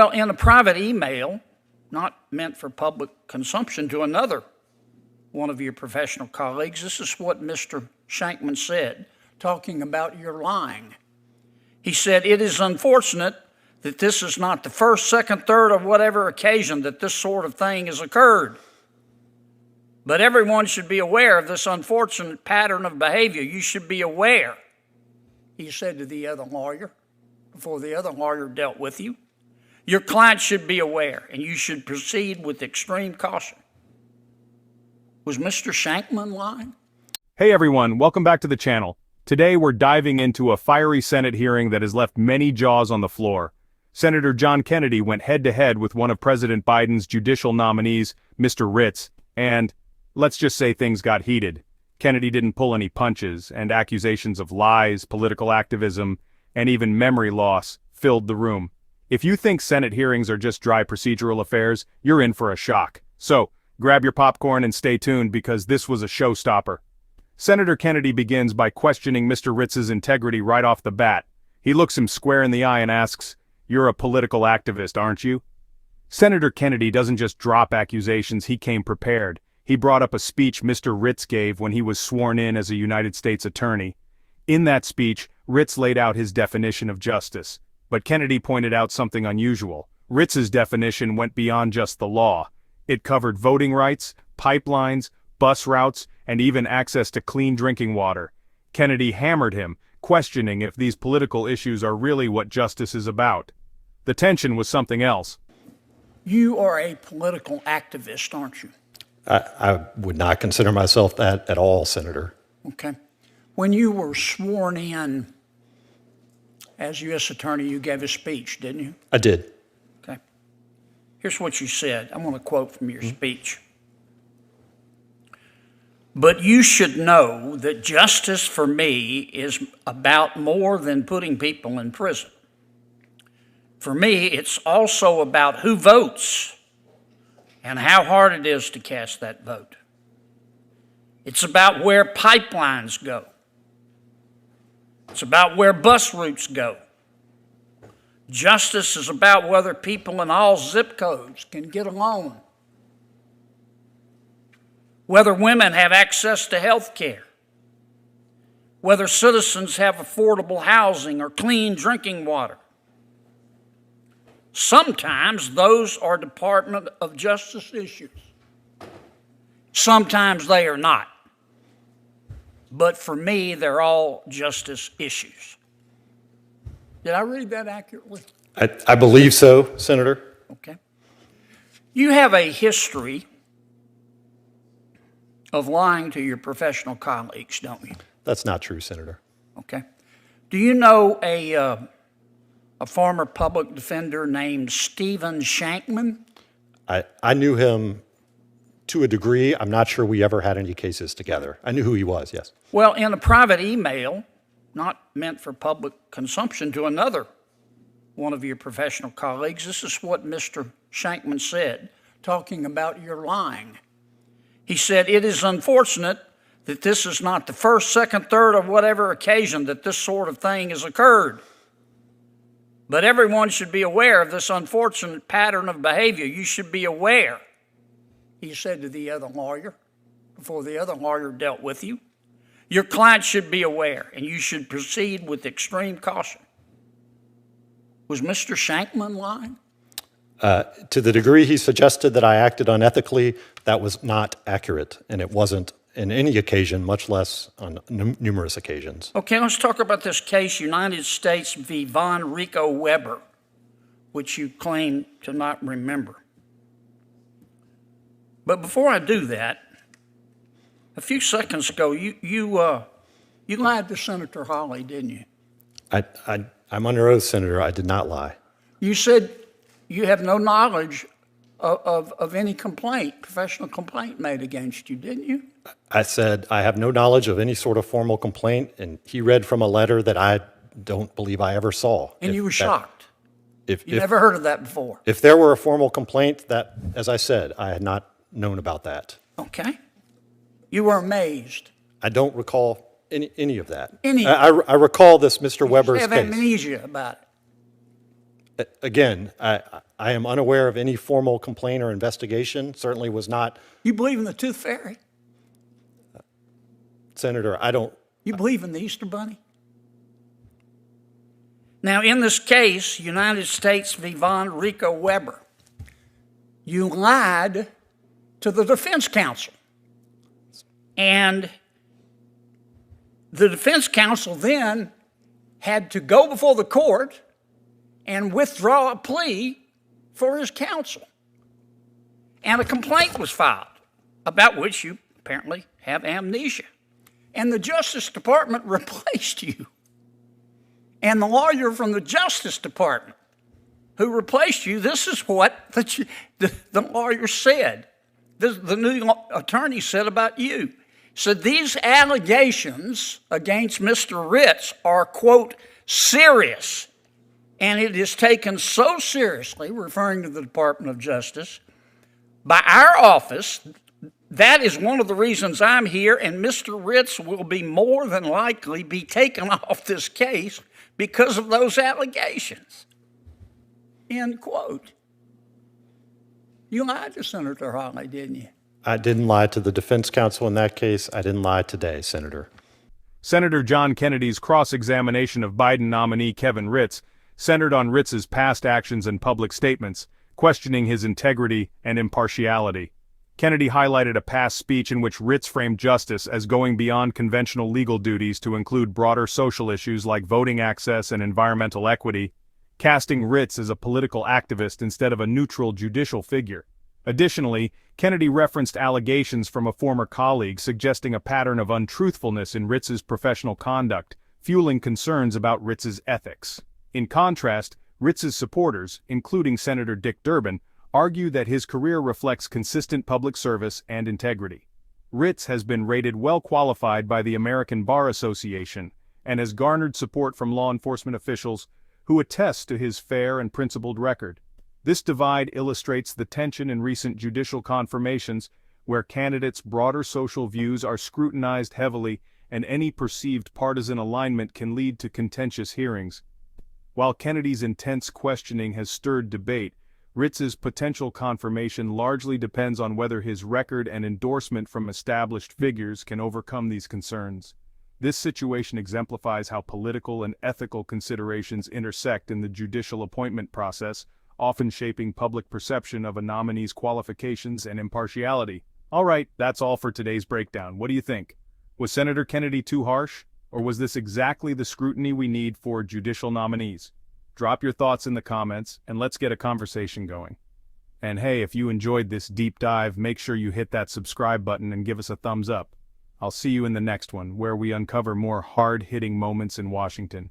Well, in a private email, not meant for public consumption, to another one of your professional colleagues, this is what Mr. Shankman said, talking about your lying. He said, "It is unfortunate that this is not the first, second, third, or whatever occasion that this sort of thing has occurred. But everyone should be aware of this unfortunate pattern of behavior. You should be aware," he said to the other lawyer, before the other lawyer dealt with you. "Your client should be aware, and you should proceed with extreme caution." Was Mr. Shankman lying? Hey everyone, welcome back to the channel. Today we're diving into a fiery Senate hearing that has left many jaws on the floor. Senator John Kennedy went head-to-head with one of President Biden's judicial nominees, Mr. Ritz, and let's just say things got heated. Kennedy didn't pull any punches, and accusations of lies, political activism, and even memory loss filled the room. If you think Senate hearings are just dry procedural affairs, you're in for a shock. So, grab your popcorn and stay tuned because this was a showstopper. Senator Kennedy begins by questioning Mr. Ritz's integrity right off the bat. He looks him square in the eye and asks, "You're a political activist, aren't you?" Senator Kennedy doesn't just drop accusations, he came prepared. He brought up a speech Mr. Ritz gave when he was sworn in as a United States attorney. In that speech, Ritz laid out his definition of justice. But Kennedy pointed out something unusual. Ritz's definition went beyond just the law. It covered voting rights, pipelines, bus routes, and even access to clean drinking water. Kennedy hammered him, questioning if these political issues are really what justice is about. The tension was something else. You are a political activist, aren't you? I would not consider myself that at all, Senator. Okay. When you were sworn in as U.S. Attorney, you gave a speech, didn't you? I did. Okay. Here's what you said. I'm going to quote from your speech. "But you should know that justice for me is about more than putting people in prison. For me, it's also about who votes and how hard it is to cast that vote. It's about where pipelines go. It's about where bus routes go. Justice is about whether people in all zip codes can get a loan, whether women have access to health care, whether citizens have affordable housing or clean drinking water. Sometimes those are Department of Justice issues. Sometimes they are not. But for me, they're all justice issues." Did I read that accurately? I believe so, Senator. Okay. You have a history of lying to your professional colleagues, don't you? That's not true, Senator. Okay. Do you know a former public defender named Stephen Shankman? I knew him to a degree. I'm not sure we ever had any cases together. I knew who he was, yes. Well, in a private email, not meant for public consumption, to another one of your professional colleagues, this is what Mr. Shankman said, talking about your lying. He said, "It is unfortunate that this is not the first, second, third, or whatever occasion that this sort of thing has occurred. But everyone should be aware of this unfortunate pattern of behavior. You should be aware," he said to the other lawyer, before the other lawyer dealt with you. "Your client should be aware, and you should proceed with extreme caution." Was Mr. Shankman lying? To the degree he suggested that I acted unethically, that was not accurate, and it wasn't in any occasion, much less on numerous occasions. Okay, let's talk about this case, United States v. Von Rico Weber, which you claim to not remember. But before I do that, a few seconds ago, you lied to Senator Hawley, didn't you? I'm under oath, Senator. I did not lie. You said you have no knowledge of any complaint, professional complaint made against you, didn't you? I said I have no knowledge of any sort of formal complaint, and he read from a letter that I don't believe I ever saw. And you were shocked. You If never heard of that before. If there were a formal complaint, that, as I said, I had not known about that. Okay. You were amazed. I don't recall any of that. Any? I recall this Mr. Weber's You have case. amnesia about it. Again, I am unaware of any formal complaint or investigation. Certainly was not, You believe in the Tooth Fairy? Senator, I don't, You believe in the Easter Bunny? Now, in this case, United States v. Von Rico Weber, you lied to the defense counsel. And the defense counsel then had to go before the court and withdraw a plea for his counsel. And a complaint was filed, about which you apparently have amnesia. And the Justice Department replaced you. And the lawyer from the Justice Department who replaced you, this is what the lawyer said. The new attorney said about you. Said these allegations against Mr. Ritz are, quote, serious. And it is taken so seriously, referring to the Department of Justice, by our office. That is one of the reasons I'm here, and Mr. Ritz will be more than likely be taken off this case because of those allegations. End quote. You lied to Senator Hawley, didn't you? I didn't lie to the defense counsel in that case. I didn't lie today, Senator. Senator John Kennedy's cross-examination of Biden nominee Kevin Ritz centered on Ritz's past actions and public statements, questioning his integrity and impartiality. Kennedy highlighted a past speech in which Ritz framed justice as going beyond conventional legal duties to include broader social issues like voting access and environmental equity, casting Ritz as a political activist instead of a neutral judicial figure. Additionally, Kennedy referenced allegations from a former colleague suggesting a pattern of untruthfulness in Ritz's professional conduct, fueling concerns about Ritz's ethics. In contrast, Ritz's supporters, including Senator Dick Durbin, argue that his career reflects consistent public service and integrity. Ritz has been rated well qualified by the American Bar Association and has garnered support from law enforcement officials who attest to his fair and principled record. This divide illustrates the tension in recent judicial confirmations where candidates' broader social views are scrutinized heavily and any perceived partisan alignment can lead to contentious hearings. While Kennedy's intense questioning has stirred debate, Ritz's potential confirmation largely depends on whether his record and endorsement from established figures can overcome these concerns. This situation exemplifies how political and ethical considerations intersect in the judicial appointment process, often shaping public perception of a nominee's qualifications and impartiality. All right, that's all for today's breakdown. What do you think? Was Senator Kennedy too harsh, or was this exactly the scrutiny we need for judicial nominees? Drop your thoughts in the comments, and let's get a conversation going. And hey, if you enjoyed this deep dive, make sure you hit that subscribe button and give us a thumbs up. I'll see you in the next one, where we uncover more hard-hitting moments in Washington.